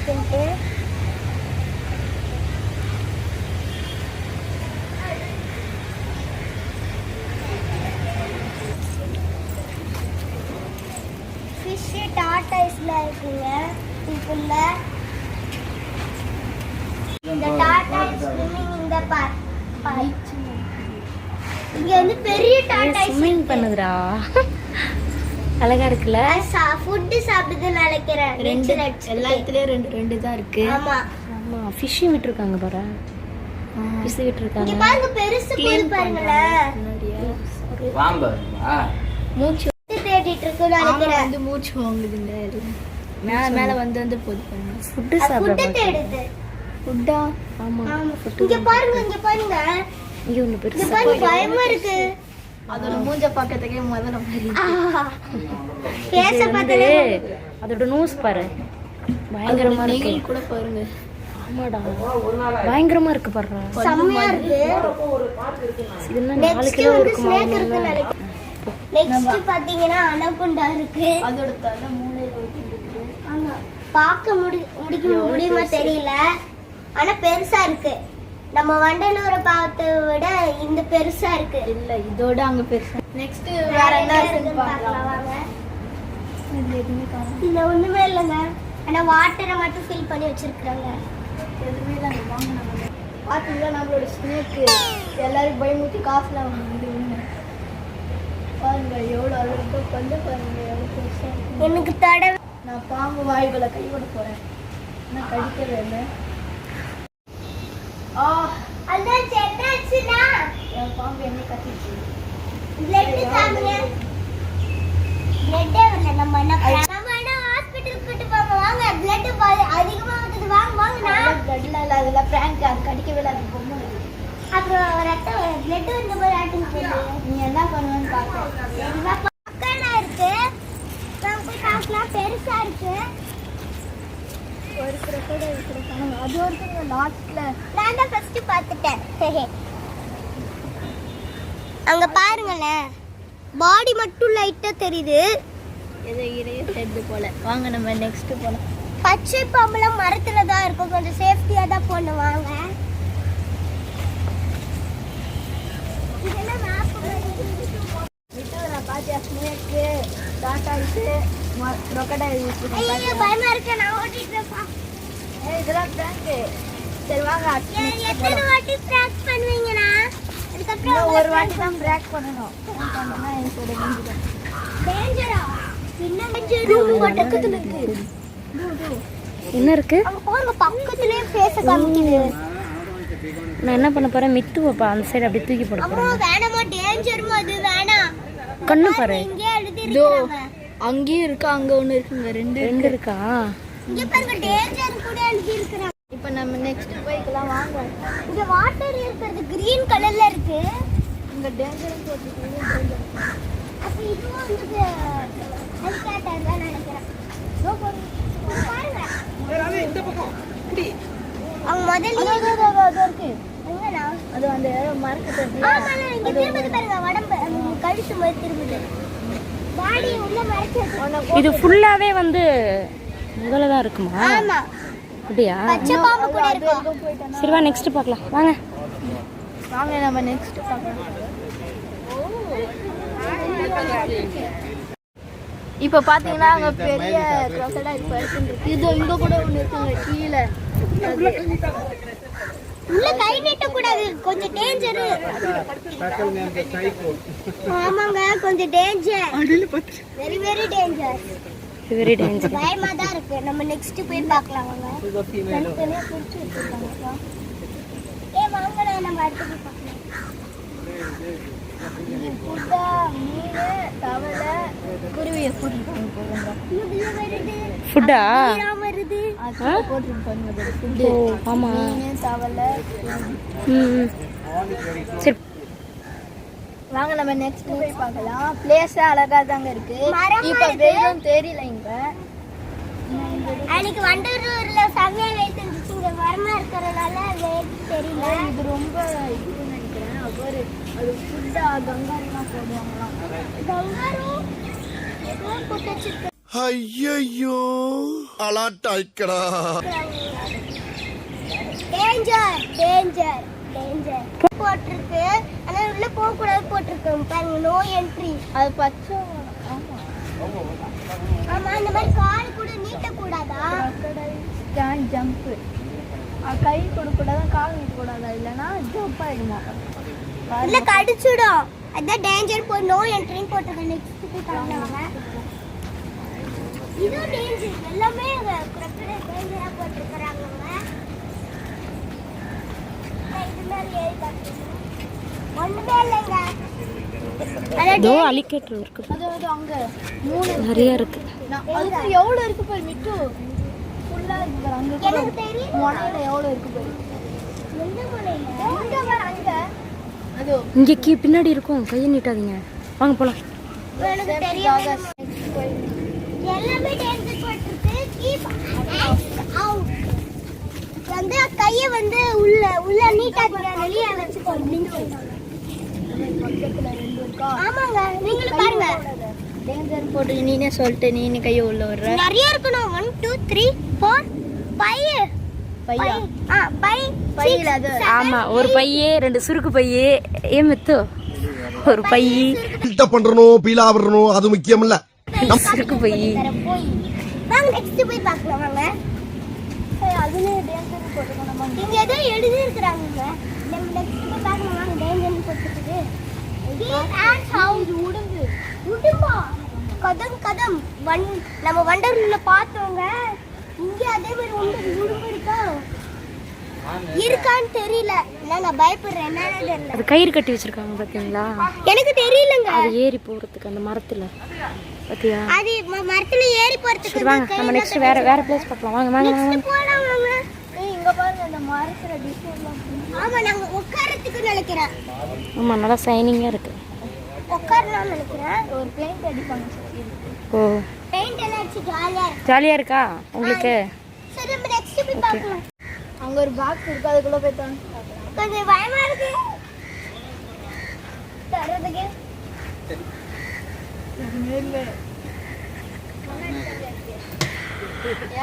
இருக்குன்ட்டு. ஃபிஷ் டாட்டாஸ்ல இருக்குங்க இதுக்குள்ள. இந்த டாட்டாஸ் ஸ்விமிங் இந்த பார்க் இங்க வந்து பெரிய டாட்டாஸ் ஸ்விமிங் பண்ணுதுடா. அழகா இருக்குல்ல. ஃபுட் சாப்பிடுது நினைக்கிறேன். எல்லாத்துலயும் ரெண்டு தான் இருக்கு. ஆமா ஆமா ஃபிஷ் விட்டுருக்காங்க பாரு. ஃபிஷ் விட்டுருக்காங்க. இங்க பாருங்க பெருசு போய் பாருங்களே. வாம்பா மூச்சு தேடிட்டு இருக்கு நினைக்கிறேன். வந்து மூச்சு வாங்குதுங்க. மேல வந்து போது பண்ணு. ஃபுட் ஃபுட் தேடுது. ஃபுட்டா? ஆமா. இங்க பாருங்க இங்க பாருங்க. இங்க ஒண்ணு பெருசா. இங்க பாருங்க பயமா இருக்கு. அதோட மூஞ்ச பார்க்கறதுக்கே முதல்ல மாதிரி. பேச பார்த்தே அதோட நோஸ் பாரு. பயங்கரமா இருக்கு. கூட பாருங்க. ஆமாடா. பயங்கரமா இருக்கு பாரு. செம்மையா இருக்கு. இது என்ன 4 கிலோ இருக்குமா? நெக்ஸ்ட் பாத்தீங்கன்னா அனகுண்டா இருக்கு. அதோட தலை மூளையில இருக்கு. ஆமா. பார்க்க முடியுமா தெரியல. ஆனா பெருசா இருக்கு. நம்ம வண்டலூரை பார்த்த விட இந்த பெருசா இருக்கு. இல்ல இதோட அங்க பெருசா. நெக்ஸ்ட் வேற என்ன இருக்குன்னு பார்க்கலாம் வாங்க. இதுல ஒண்ணுமே இல்லைங்க. ஆனா வாட்டரை மட்டும் ஃபில் பண்ணி வச்சிருக்காங்க. எதுவுமே இல்லை. வாங்க நம்ம பாத்தீங்களா நம்மளோட ஸ்னேக் எல்லாரும் பயமுத்தி காசுல வாங்குது. பாருங்க எவ்வளவு அழகா பண்ண பாருங்க எவ்வளவு பெருசா. எனக்கு தடவை நான் பாம்பு வாய்க்குள்ள கை போட போறேன். நான் கடிக்கவே இல்லை. அதான் செத்தாச்சுனா என் பாம்பு என்ன கட்டிச்சு. பிளட் சாப்பிடுங்க. பிளட் வரல. நம்ம என்ன ஹாஸ்பிடல் கூட்டி போங்க. வாங்க பிளட் அதிகமா வருது. வாங்க நான் பிளட்ல இல்ல அதெல்லாம் பிராங்க். அது கடிக்கவே இல்லை. அது பொம்மை. அப்புறம் ரத்தம் பிளட் வந்து போய் ஆட்டிங் போடு. நீ என்ன பண்ணுவேன்னு பார்க்க. பக்கனா இருக்கு. நான் போய் பார்க்கலாம். பெருசா இருக்கு. ஒரு கூட இருக்கிறாங்க. அது ஒருத்தங்க லாஸ்ட்ல நான் தான் ஃபர்ஸ்ட் பார்த்துட்டேன். அங்க பாருங்களேன். பாடி மட்டும் லைட்டா தெரியுது. ஏதோ இறைய தெரிது போல. வாங்க நம்ம நெக்ஸ்ட் போலாம். பச்சை பாம்புலாம் மரத்துல தான் இருக்கும். கொஞ்சம் சேஃப்டியா தான் போகணும். வாங்க. இதெல்லாம் மேப் விட்டு நான் பாத்தியா ஸ்னேக்கு டாட்டாஸு crocodile. ஐயோ பயமா இருக்கு. நான் ஓட்டிட்டேன்ப்பா. இதெல்லாம் பிராங்க். சரி வாங்க எத்தனை வாட்டி பிராங்க் பண்ணுவீங்கனா? அதுக்கப்புறம் ஒரு வாட்டி தான் பிராங்க் பண்ணணும். பண்ணா எனக்கு முடிஞ்சிடும். டேஞ்சரா? என்ன டேஞ்சர்? பக்கத்துல இருக்கு. என்ன இருக்கு? அங்க பாருங்க பக்கத்துலயே ஃபேஸ் காமிக்குது. நான் என்ன பண்ண போறேன்? மித்து வைப்பா அந்த சைடு அப்படியே தூக்கி போட போறேன். அம்மா வேணாமா டேஞ்சர்மா அது வேணாம். கண்ணு பாரு. இங்க எழுதி இருக்காங்க. அங்கேயும் இருக்கு அங்க ஒண்ணு இருக்குங்க. ரெண்டு இருக்கா? இங்க பாருங்க டேஞ்சர் கூட எழுதி இருக்காங்க. இப்போ நம்ம நெக்ஸ்ட் போய்க்கலாம் வாங்க. இங்க வாட்டர் இருக்குது கிரீன் கலர்ல இருக்கு. இங்க டேஞ்சர் போட்டுருக்கு. அப்ப இதுவும் வந்து ஹெலிகாப்டர் தான் நினைக்கிறேன். பாருங்க. ஏய் இந்த பக்கம் இப்படி. அவங்க முதல்ல அது இருக்கு. எங்கடா? அது அந்த மரக்கட்டை. ஆமா இங்க திரும்புது பாருங்க. உடம்பு கழுத்து மாதிரி திரும்புது. பாடி உள்ள மறைச்சு. இது ஃபுல்லாவே வந்து முதல்ல தான் இருக்குமா? ஆமா. அப்படியா? பச்சை பாம்பு கூட இருக்கு. சரி வா நெக்ஸ்ட் பார்க்கலாம் வாங்க. வாங்க நம்ம நெக்ஸ்ட் பார்க்கலாம். இப்போ பாத்தீங்கன்னா அங்க பெரிய crocodile பர்சன் இருக்கு. இது இங்க கூட ஒன்னு இருக்குங்க கீழ. உள்ள கை நீட்ட கூடாது. கொஞ்சம் டேஞ்சர். ஆமாங்க கொஞ்சம் danger. Very very danger. Very danger. பயமா தான் இருக்கு. நம்ம நெக்ஸ்ட் போய் பார்க்கலாம் வாங்க. தனித்தனியா புடிச்சு வச்சிருக்காங்க. வாங்க நம்ம அடுத்து போய் பார்க்கலாம். புட்டா மீன் தவளை குருவியை போட்டுருக்காங்க போடுங்க. இதுல வருது. ஃபுட்டா? வருது. அது போட்டுருப்பாங்க ஃபுட்டு. ஆமா மீன் தவளை. சரி வாங்க நம்ம நெக்ஸ்ட் போய் பார்க்கலாம். பிளேஸ் அழகா தாங்க இருக்கு. இப்போ வெயிலும் தெரியல இங்க. அன்னைக்கு வண்டலூர்ல செம்மையா வெயில் இருந்துச்சு. இங்க வரமா இருக்கறனால வெயில் தெரியல. இது ரொம்ப இதுன்னு நினைக்கிறேன். அது ஃபுட்டா கங்காருலாம் போடுவாங்களாம். கங்காரு எல்லாம் போட்டு வச்சிருக்கு. ஐயோ அலாட்டாய்க்கடா. டேஞ்சர் டேஞ்சர் டேஞ்சர் போட்டிருக்கு. ஆனா உள்ள போக கூடாது போட்டிருக்கு பாருங்க. No entry. அது பச்சை. ஆமா ஆமா இந்த மாதிரி கால் கூட நீட்ட கூடாதா? Can jump. கை கொடுக்கூடாது, கால் நீட்ட கூடாதா, இல்லைன்னா ஜம்ப் ஆயிடுமா? இல்ல கடிச்சிடும். அதான் டேஞ்சர் போ நோ என்ட்ரின்னு போட்டிருக்கு. நெக்ஸ்ட் போய் காணலாங்க. இது டேஞ்சர். எல்லாமே கிரக்கடைல் டேஞ்சரா போட்டுருக்காங்க. இது மாதிரி ஏறி காட்டுங்க. ஒண்ணுமே இல்லைங்க. அதோ அலிகேட்டர் இருக்கு. அது அங்க 3 நிறைய இருக்கு. அது எவ்வளவு இருக்கு பாரு மிட்டு. ஃபுல்லா இருக்கு பாரு அங்க. எனக்கு தெரியல. மொனையில எவ்வளவு இருக்கு பாரு. எந்த முனையில? அங்க பாரு அங்க. அது இங்க பின்னாடி இருக்கும். கையை நீட்டாதீங்க. வாங்க போலாம். எனக்கு தெரியல. எல்லாமே டேஞ்சர் போட்டுருக்கு. Keep out. வந்து கையை வந்து உள்ள நீட்டாதீங்க. வெளியே வச்சுக்கோ அப்படின்னு சொல்றாங்க. பக்கத்துல 2 இருக்கா? ஆமாங்க. நீங்களும் பாருங்க. டேஞ்சர் போட்டு நீனே சொல்லிட்டு நீ கையை உள்ள வர்ற. நிறைய இருக்கணும். 1 2 3 4 5 பையா பையில அது ஆமா, ஒரு பையே, 2 சுருக்கு பையே. ஏமெத்து ஒரு பையே ஃபில்டர் பண்றணும், பீலா வரணும், அது முக்கியம் இல்ல. சுருக்கு பையே. போய் வாங்க நெக்ஸ்ட் போய் பார்க்கலாம் வாங்க. அதுலயே டேஞ்சர் போட்டுக்கணுமா? இங்க ஏதோ எழுதி இருக்காங்க. நம்ம நெக்ஸ்ட் போய் பார்க்கலாம் வாங்க. டேஞ்சர் போட்டுருக்கு. அண்ட் ஹவுஸ் உடும்பா கதம் கதம் நம்ம வண்டர்ல பார்த்தோங்க. இங்க அதே மாதிரி உடும்பு இருக்கான்னு தெரியல. நான் பயப்படுறேன். என்னன்னு தெரியல. அது கயிறு கட்டி வச்சிருக்காங்க பாத்தீங்களா? எனக்கு தெரியலங்க. அது ஏறி போறதுக்கு அந்த மரத்துல பாத்தியா? அது மரத்துல ஏறி போறதுக்கு. சரி வாங்க, நம்ம நெக்ஸ்ட் வேற பிளேஸ் பார்க்கலாம். வாங்க வாங்க வாங்க. போலாம் வாங்க. இங்க பாருங்க அந்த மரத்துல டிசைன்லாம். ஆமா நாங்க உட்காரத்துக்கு நினைக்கிறேன். ஆமா, நல்லா ஷைனிங்கா இருக்கு. உட்காரலாம் நினைக்கிறேன். ஒரு பெயிண்ட் அடிப்பாங்க சரி. ஓ, பெயிண்ட் எல்லாம் அடிச்சு ஜாலியா இருக்கு. ஜாலியா இருக்கா உங்களுக்கு? சரி நம்ம நெக்ஸ்ட் போய் பார்க்கலாம். அங்க ஒரு பாக்ஸ் இருக்கு, அதுக்குள்ள போய் தான் பார்க்கலாம். கொஞ்சம் பயமா இருக்கு தரதுக்கு.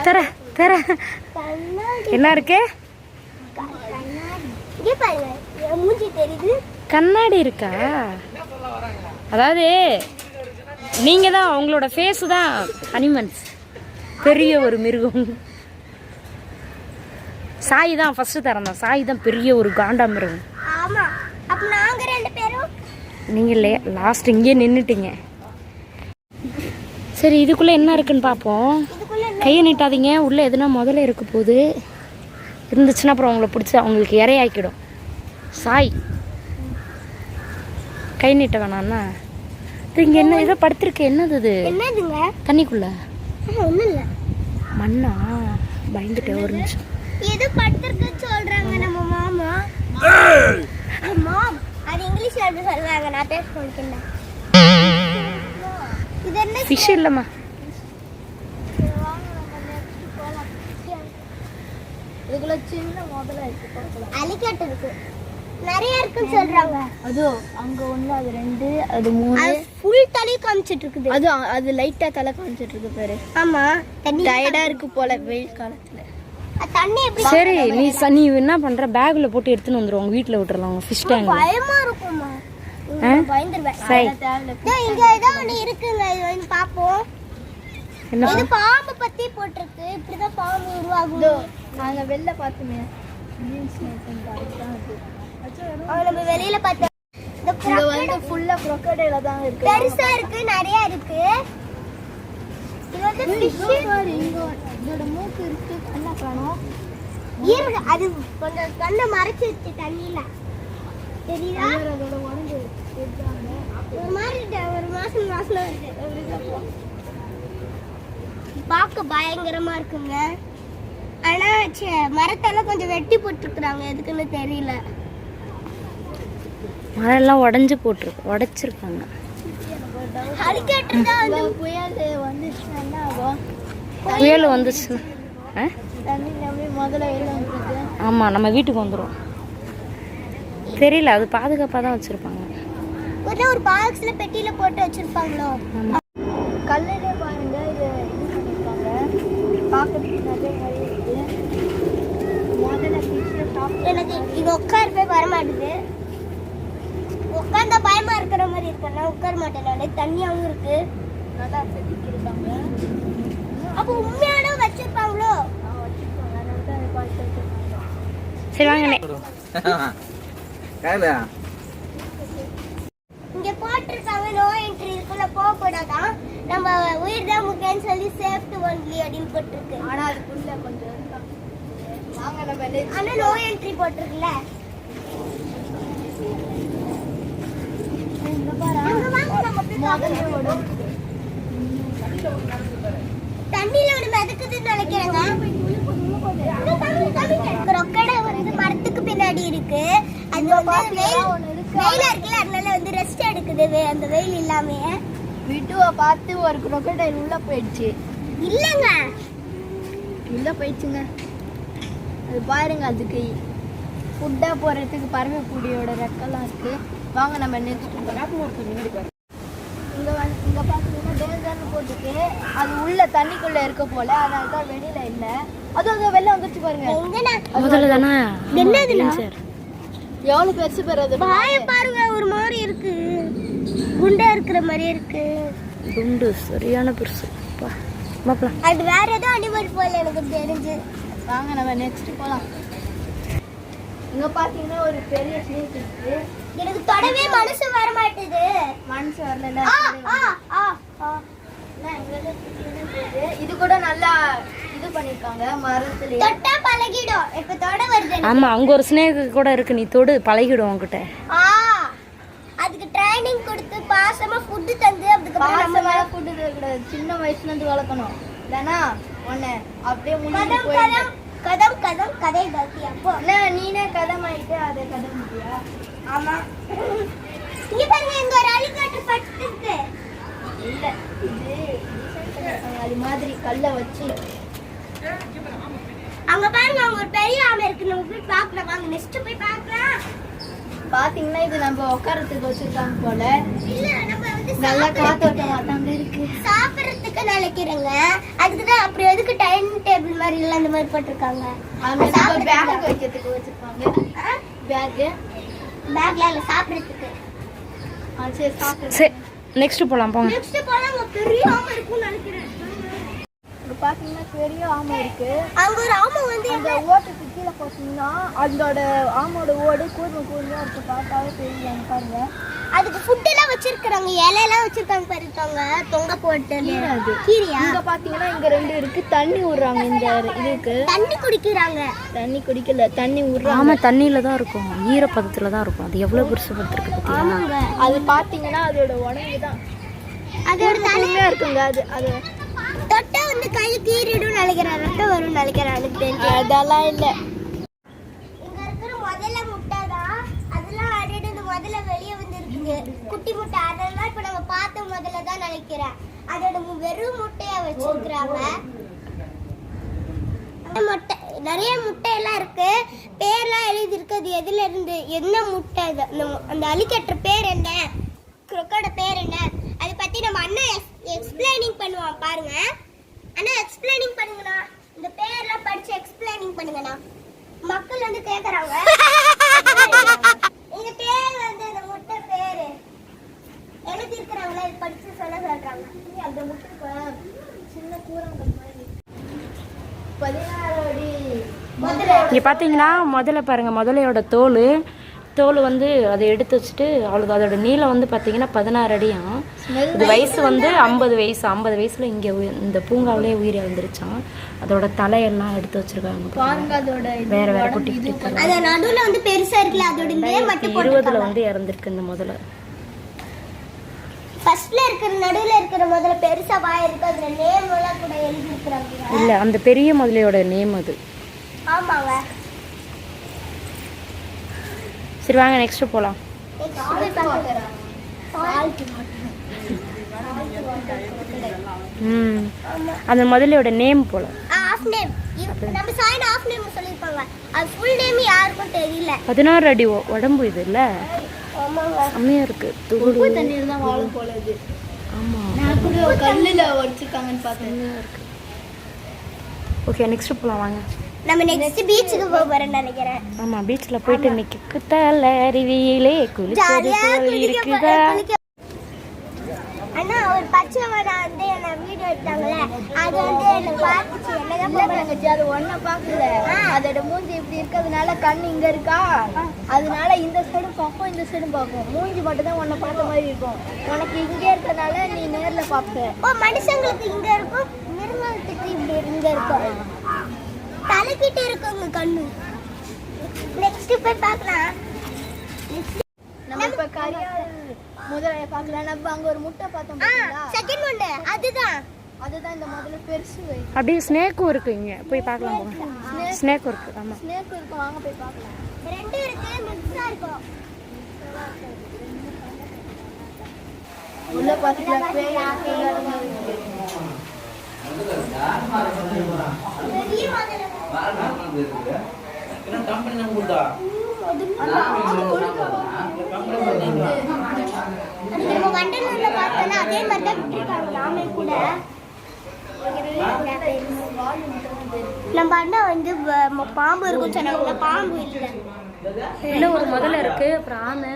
தர கண்ணாடி என்ன இருக்கு? கண்ணாடி இங்க பாருங்க. என் மூஞ்சி தெரியுது. கண்ணாடி இருக்கா? அதாவது நீங்க தான், உங்களோட ஃபேஸ் தான் அனிமல்ஸ். பெரிய ஒரு மிருகம். சாய் தான் ஃபர்ஸ்ட் திறந்தான். சாய் தான் பெரிய ஒரு காண்டா மிருகம். ஆமா. அப்ப நாங்க 2 பேரும் நீங்க லாஸ்ட் இங்கே நின்னுட்டீங்க. சரி, இதுக்குள்ள என்ன இருக்குன்னு பார்ப்போம். இதுக்குள்ள கையை நீட்டாதீங்க. உள்ள எதுனா முதல்ல இருக்க போகுது. இருந்துச்சுன்னா அப்புறம் அவங்கள பிடிச்சி அவங்களுக்கு இரையாக்கிடும். சாய் கை நீட்ட வேணாம்னா. இங்க என்ன ஏதோ படுத்திருக்கு. என்னது இது? என்னதுங்க? தண்ணிக்குள்ள ஒண்ணும் இல்ல. மண்ணா? பயந்துட்டேன் ஒரு நிமிஷம். ஏதோ படுத்துருக்குன்னு சொல்றாங்க நம்ம மாமா. மாம் அது இங்கிலீஷ்ல எப்படி சொல்றாங்க? நான் டேஸ்ட் பண்ணிக்கிறேன். இது என்ன? ஃபிஷ் இல்லம்மா. இதுக்குள்ள சின்ன முதல்ல இருக்கு பார்க்கலாம். அலிகேட்டர் இருக்கு. நிறைய இருக்குன்னு சொல்றாங்க. அது அங்க 1 அது 2 அது 3. அது ஃபுல் தலை காமிச்சிட்டு இருக்குது. அது லைட்டா தலை காமிச்சிட்டு இருக்கு பாரு. ஆமா தண்ணி டயர்டா இருக்கு போல வெயில் காலத்துல. தண்ணி எப்படி? சரி, நீ என்ன பண்ற? பேக்ல போட்டு எடுத்துன்னு வந்துரும். உங்க வீட்ல விட்டுறலாம். உங்க ஃபிஷ் டேங்க். பயமா இருக்குமா? பயந்துருவேன். சரி, இங்க ஏதோ ஒண்ணு இருக்குங்க. இது வந்து பாப்போம். என்ன இது பாம்பு பத்தி போட்டிருக்கு. இப்படிதான் பாம்பு உருவாகும். நாங்க வெளில பார்த்தோமே மீன்ஸ் தான் அது. நம்ம வெளியில பார்த்தோம். இங்க வந்து ஃபுல்லா crocodile தான் இருக்கு. பெருசா இருக்கு. நிறைய இருக்கு. இது வந்து ஃபிஷ். இதோட மூக்கு இருக்கு, கண்ணை காணோம். இருக்கு. அது கொஞ்சம் கண்ணை மறைச்சு வச்சு தண்ணியில தெரியுதா? அதோட உடம்பு எடுத்தாங்க. ஒரு மாசம் வருது. பார்க்க பயங்கரமா இருக்குங்க. ஆனா மரத்தெல்லாம் கொஞ்சம் வெட்டி போட்டுருக்குறாங்க. எதுக்குன்னு தெரியல. மரெல்லாம் உடைச்சிருக்காங்க. அலிகேட்டர் தான் வந்து புயல் வந்துச்சுன்னா என்ன ஆகும்? புயல் வந்துச்சுன்னா தண்ணி அப்படியே முதல்ல வெளில வந்துருக்கு. ஆமா, நம்ம வீட்டுக்கு வந்துடும். தெரியல, அது பாதுகாப்பாக தான் வச்சிருப்பாங்க. ஒரு பாக்ஸ்ல பெட்டியில போட்டு வச்சிருப்பாங்களோ? கல்லுலே பாருங்க, இது இது உட்கார வர மாட்டேது. உட்கார்ந்தா பயமா இருக்கிற மாதிரி இருக்கு. நான் உட்கார மாட்டேன். நான் தண்ணியாவும் இருக்கு. நல்லா செதுக்கிருக்காங்க. அப்போ உண்மையான வச்சிருப்பாங்களோ? சரி வாங்க. இங்க போட்டிருக்காங்க நோ என்ட்ரி இருக்குள்ள போக கூடாதான். நம்ம உயிர் தான் முக்கியம்னு சொல்லி சேஃப்டி ஒன்லி அப்படின்னு போட்டிருக்கு. ஆனா அதுக்குள்ள கொஞ்சம் வாங்க நம்ம ஆனா நோ என்ட்ரி போட்டிருக்குல்ல. அங்க வாங்க நம்ம போய் பார்க்கலாம். தண்ணியில ஒரு மிதக்குதுன்னு நினைக்கிறேங்க. ரொக்கடை வந்து மரத்துக்கு பின்னாடி இருக்கு. அது வந்து வெயிலா இருக்குல்ல, அதனால வந்து ரெஸ்ட் எடுக்குது அந்த வெயில் இல்லாம. விட்டுவ பார்த்து ஒரு crocodile உள்ள போயிடுச்சு. இல்லங்க உள்ள போயிடுச்சுங்க. அது பாருங்க, அதுக்கு ஃபுட்டா போறதுக்கு பறவைக்கூடியோட ரெக்கெல்லாம் இருக்கு. வாங்க நம்ம நெக்ஸ்ட் இங்க பாத்தீங்கன்னா டேஞ்சர்னு போட்டுருக்கு. அது உள்ள தண்ணிக்குள்ள இருக்க போல, அதனால தான் வெளியில இல்ல. அது வெளில வந்துருச்சு பாருங்க. முதல்ல தானே என்னதுன்னா எவ்வளவு பெருசு பெறது பாய பாருங்க. ஒரு மாதிரி இருக்கு, குண்டா இருக்கிற மாதிரி இருக்கு. குண்டு சரியான பெருசு. அது வேற ஏதோ அனிமல் போல எனக்கு தெரிஞ்சு. வாங்க நம்ம நெக்ஸ்ட் போலாம். இங்க பாத்தீங்கன்னா ஒரு பெரிய ஸ்னேக் இருக்கு. எனக்கு தொடவே மனசு வர மாட்டேது. மனசு வரல. இது கூட நல்லா இது பண்ணிருக்காங்க மரத்துல. தொட்டா பழகிடும். இப்ப தொட வருது. ஆமா, அங்க ஒரு ஸ்னேக் கூட இருக்கு. நீ தொடு, பழகிடும் உன்கிட்ட. அதுக்கு ட்ரைனிங் கொடுத்து பாசமா ஃபுட் தந்து அதுக்கு பாசமா ஃபுட் தரக்கூடாது. சின்ன வயசுல இருந்து வளர்க்கணும். இல்லனா ஒண்ணே அப்படியே முன்னாடி போய் கதம் கதம் கதை பத்தி. அப்போ நீனே கதம் ஆயிட்டு அதை கதம் முடியா? ஆமா. இங்க பாருங்க, இங்க ஒரு அலிகேட்டர் படுத்துருக்கு. இல்ல, இது அது மாதிரி கல்ல வச்சு அங்க பாருங்க, அங்க ஒரு பெரிய ஆமை இருக்கு. நம்ம போய் பார்க்கலாம். வாங்க நெக்ஸ்ட் போய் பார்க்கலாம். பாத்தீங்கன்னா இது நம்ம உட்காரத்துக்கு வச்சிருக்காங்க போல. இல்ல, நம்ம வந்து நல்லா காத்தோட்டமா தாங்க இருக்கு. சாப்பிடுறதுக்கு நினைக்கிறேங்க. அதுக்கு தான் அப்படி எதுக்கு டைனிங் டேபிள் மாதிரி இல்ல அந்த மாதிரி போட்டிருக்காங்க. அது பேக் வைக்கிறதுக்கு வச்சிருப்பாங்க. பேக்ல இல்ல, சாப்பிடுறதுக்கு. சரி சாப்பிடு. சரி நெக்ஸ்ட் போலாம் போங்க. நெக்ஸ்ட் போலாம். அங்க பெரிய ஆமை இருக்குன்னு நினைக்கிறேன். இங்க பாத்தீங்கன்னா பெரிய ஆமை இருக்கு. அங்க ஒரு ஆமை வந்து அந்த ஓட்டுக்கு கீழே போட்டீங்கன்னா அதோட ஆமோட ஓடு கூர்மையா இருக்கு. பார்த்தாவே தெரியல பாருங்க. அதுக்கு ஃபுட் எல்லாம் வச்சிருக்காங்க. இலை எல்லாம் வச்சிருக்காங்க பாருங்க, தொங்க போட்டு. கீரையா? இங்க பாத்தீங்கன்னா இங்க ரெண்டு இருக்கு. தண்ணி விடுறாங்க. இந்த இதுக்கு தண்ணி குடிக்கிறாங்க. தண்ணி குடிக்கல, தண்ணி விடுறாங்க. ஆமா, தண்ணியில தான் இருக்கும், ஈரப்பதத்துல தான் இருக்கும். அது எவ்வளவு பெருசு படுத்திருக்கு பாத்தீங்களா? அது பாத்தீங்கன்னா அதோட உடம்பு தான் அதோட தலையா இருக்குங்க. அது தொட்டா வந்து கை கீறிடும் நினைக்கிறேன். ரத்தம் வரும் நினைக்கிறேன். எனக்கு தெரிஞ்சு அதெல்லாம் இல்ல. இங்க இருக்கிற முதல்ல முட்டை தான். அதெல்லாம் ஆல்ரெடி இந்த முதல்ல வெளியே வந்து இருக்குது. குட்டி முட்டை. அதெல்லாம் இப்ப நம்ம பார்த்த முதல்ல தான் நினைக்கிறேன். அதோட வெறும் முட்டையா வச்சிருக்கிறாங்க. முட்டை நிறைய முட்டை எல்லாம் இருக்கு. பேர்லாம் எழுதி இருக்கு. அது எதுல இருந்து என்ன முட்டை? அந்த அலிகேட்டர் பேர் என்ன, குரோக்கோட பேர் என்ன, அதை பத்தி நம்ம அண்ணன் எக்ஸ்பிளைனிங் பண்ணுவான் பாருங்க. அண்ணா எக்ஸ்பிளைனிங் பண்ணுங்கண்ணா. இந்த பேர்லாம் படிச்சு எக்ஸ்பிளைனிங் பண்ணுங்கண்ணா. மக்கள் வந்து கேக்குறாங்க. இந்த பேர் வந்து அந்த முட்டை பேரு எழுதி இருக்கிறாங்களா, இது படிச்சு சொல்ல சொல்றாங்க. அந்த முட்டை சின்ன கூரங்கள் மாதிரி 16 அடி இங்க பாத்தீங்கன்னா முதல்ல பாருங்க, முதலையோட தோல் வந்து அதை எடுத்து வச்சுட்டு அவளுக்கு அதோட நீளம் வந்து பார்த்தீங்கன்னா 16 அடியாம். இது வயசு வந்து 50 வயசு. 50 வயசுல இங்கே இந்த பூங்காவிலே உயிர் இழந்துருச்சான். அதோட தலையெல்லாம் எடுத்து வச்சிருக்காங்க. வேற வேற குட்டி குட்டி தலை. அது நடுவுல வந்து பெருசா இருக்குல, அதோட நேம் மட்டும் 20 வந்து இறந்திருக்கு இந்த முதல்ல. ஃபர்ஸ்ட்ல இருக்கிற நடுவுல இருக்கிற முதல்ல பெருசா வாய் இருக்கு. அதுல நேம் எல்லாம் கூட எழுதி இருக்காங்க. இல்ல, அந்த பெரிய முதலையோட நேம் அது. ஆமாங்க. சரி வாங்க நெக்ஸ்ட் போலாம். அந்த முதலையோட நேம் போல. ஆஃப் நேம் நம்ம சைன் ஆஃப் நேம் சொல்லிருப்பாங்க. அது ஃபுல் நேம் யாருக்கும் தெரியல. 16 அடி உடம்பு இது இல்ல. ஆமாங்க. செம்மையா இருக்கு. உப்பு தண்ணியில தான் வாழும் போல இது. ஆமா, நான் கூட கல்லுல வச்சிருக்காங்கன்னு பார்த்தேன். ஓகே நெக்ஸ்ட் போலாம் வாங்க. நம்ம நெக்ஸ்ட் பீச்சுக்கு போக போறேன்னு நினைக்கிறேன். ஆமா பீச்ல போயிட்டு இன்னைக்கு குத்தால அருவியிலே குளிச்சது போல் இருக்குதா. அண்ணா ஒரு பச்சை வடை வந்து என்ன வீடியோ எடுத்தாங்களே அது வந்து எனக்கு பார்த்துச்சு. என்னதான் தங்கச்சி அது ஒன்ன பாக்கல, அதோட மூஞ்சி இப்படி இருக்கிறதுனால கண் இங்க இருக்கா, அதனால இந்த சைடும் பார்ப்போம் இந்த சைடும் பார்ப்போம். மூஞ்சி மட்டும் தான் உன்னை பார்த்த மாதிரி இருக்கும். உனக்கு இங்கே இருக்கிறதுனால நீ நேர்ல பார்ப்ப. ஓ மனுஷங்களுக்கு இங்க இருக்கும், மிருகத்துக்கு இப்படி இங்க இருக்கும், தலைக்கிட்ட இருக்குங்க கண்ணு. நெக்ஸ்ட் போய் பார்க்கலாம். நம்ம இப்ப கரியால் முதலைய பார்க்கலாம். நம்ம அங்க ஒரு முட்டை பார்த்தோம் பாத்தீங்களா, செகண்ட் ஒன் அதுதான் இந்த முதல்ல பெருசு வை. அப்படியே ஸ்னேக்கும் இருக்கு, இங்க போய் பார்க்கலாம் போங்க. ஸ்னேக்கும் இருக்கு. ஆமா ஸ்னேக் இருக்கும், வாங்க போய் பார்க்கலாம். ரெண்டு இருக்கு, மிக்ஸா இருக்கும். உள்ள பார்த்தீங்களா பேய் பெரிய மாதிரி நம்ம வண்டலூர்ல பார்த்தோம்னா அதே மாதிரி தான் விட்டுருக்காங்க. நாமே கூட நம்ம அண்ணா வந்து பாம்பு இருக்கும் சொன்னாங்க, பாம்பு இல்லை. இன்னும் ஒரு முதல்ல இருக்கு, அப்புறம் ஆமை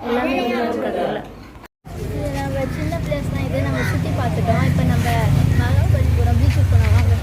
எல்லாமே இருக்கிறதுல. நம்ம சின்ன பிளேஸ் தான் இது, நம்ம சுற்றி பார்த்துட்டோம். இப்போ நம்ம மகாபலிபுரம் பீச்சுக்கு போனோம்.